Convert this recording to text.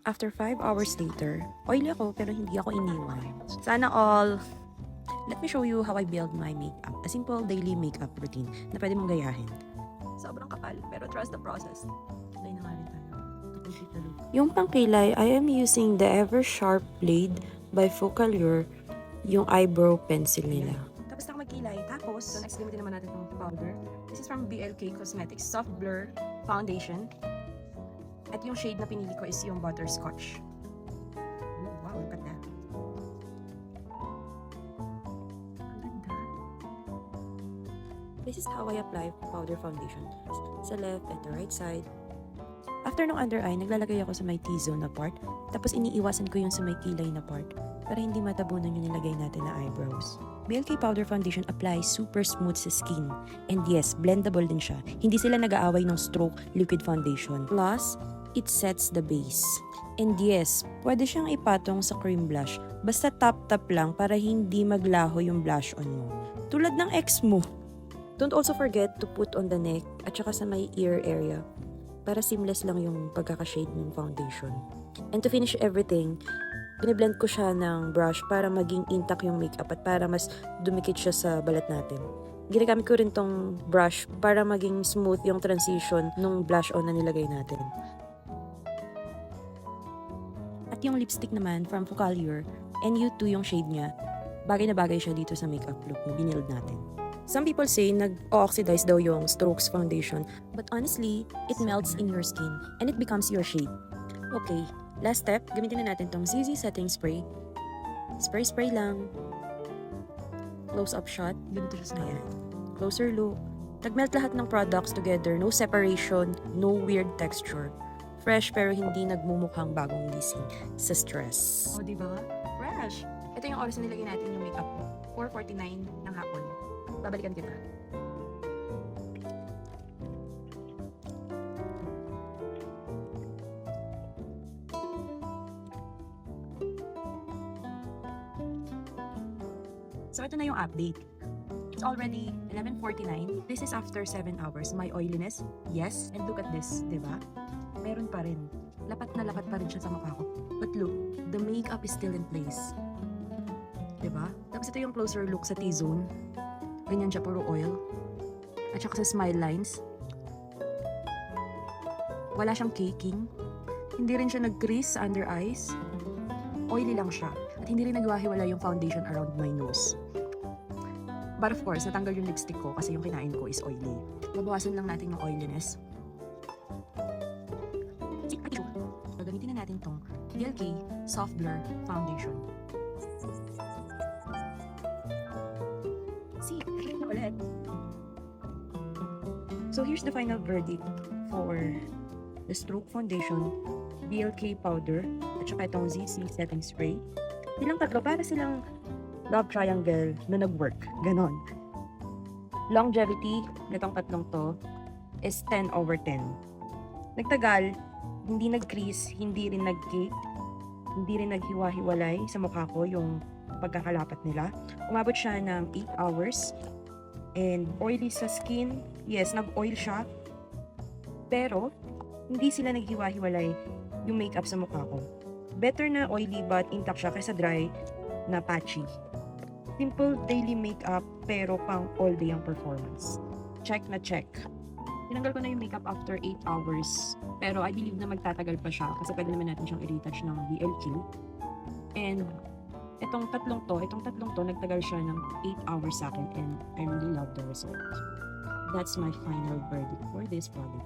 After 5 hours later, oily ako pero hindi ako iniwan. Sana all! Let me show you how I build my makeup. A simple daily makeup routine na pwede mong gayahin. Sobrang kapal, pero trust the process. Try na nga rin tayo. To complete the look. Yung pangkilay, I am using the Ever Sharp Blade by Focallure, yung eyebrow pencil nila. Tapos na ako magkilay. Tapos, so next gamitin naman natin itong powder. This is from BLK Cosmetics Soft Blur Foundation. At yung shade na pinili ko is yung Butterscotch. Oh, wow, look at that. Ang ganda. This is how I apply powder foundation. Sa left and the right side. After nung under eye, naglalagay ako sa may T-zone na part. Tapos iniiwasan ko yung sa may kilay na part para hindi matabunan yung nilagay natin na eyebrows. BLK Powder Foundation applies super smooth sa skin. And yes, blendable din siya. Hindi sila nag-aaway ng stroke liquid foundation. Plus, it sets the base. And yes, pwede siyang ipatong sa cream blush. Basta tap-tap lang para hindi maglaho yung blush on mo. Tulad ng ex mo. Don't also forget to put on the neck at saka sa may ear area para seamless lang yung pagkakashade ng foundation. And to finish everything, biniblend ko siya ng brush para maging intact yung makeup at para mas dumikit siya sa balat natin. Ginagamit ko rin tong brush para maging smooth yung transition nung blush on na nilagay natin. At yung lipstick naman from Focallure, NU2 yung shade niya. Bagay na bagay siya dito sa makeup look na binild natin. Some people say nag-oxidize daw yung Strokes foundation, but honestly, it melts in your skin and it becomes your shade. Okay, last step, gamitin na natin tong ZZ Setting Spray. Spray lang. Close-up shot. Ganito siya sa ayan. Closer look. Nag-melt lahat ng products together. No separation, no weird texture. Fresh pero hindi nagmumukhang bagong gising sa stress. O, diba? Fresh! Ito yung oras na nilagay natin yung makeup ko. 4:49 ng hapon. Babalikan kita. So, ito na yung update. It's already 11:49. This is after 7 hours. My oiliness, yes. And look at this, di ba? Meron pa rin. Lapat na lapat pa rin siya sa mukha ko. But look, the makeup is still in place. Diba? Tapos ito yung closer look sa T-zone. Ganyan siya, puro oil. At saka sa smile lines. Wala siyang caking. Hindi rin siya nag-crease sa under eyes. Oily lang siya. At hindi rin nagwahiwala yung foundation around my nose. But of course, natanggal yung lipstick ko kasi yung kinain ko is oily. Mabawasan lang natin yung oiliness. Gagamitin na natin tong BLK Soft Blur Foundation. See, na ulit. So here's the final verdict for the Stroke Foundation, BLK Powder, at saka itong ZC Setting Spray. Silang tatlo, para silang love triangle na nag-work. Ganon. Longevity, nitong tatlong to, is 10/10. Nagtagal, hindi nag-crease, hindi rin nag-cake, hindi rin naghiwa-hiwalay sa mukha ko yung pagkakalapat nila. Umabot siya ng 8 hours. And oily sa skin, yes, nag-oil siya. Pero, hindi sila naghiwa-hiwalay yung makeup sa mukha ko. Better na oily but intact siya kaysa dry na patchy. Simple daily makeup pero pang all day ang performance. Check na check. Tinanggal ko na yung makeup after 8 hours. Pero I believe na magtatagal pa siya kasi pwede naman natin siyang i-retouch ng BLQ. And itong tatlong to, nagtagal siya ng 8 hours sa akin and I really love the result. That's my final verdict for this product.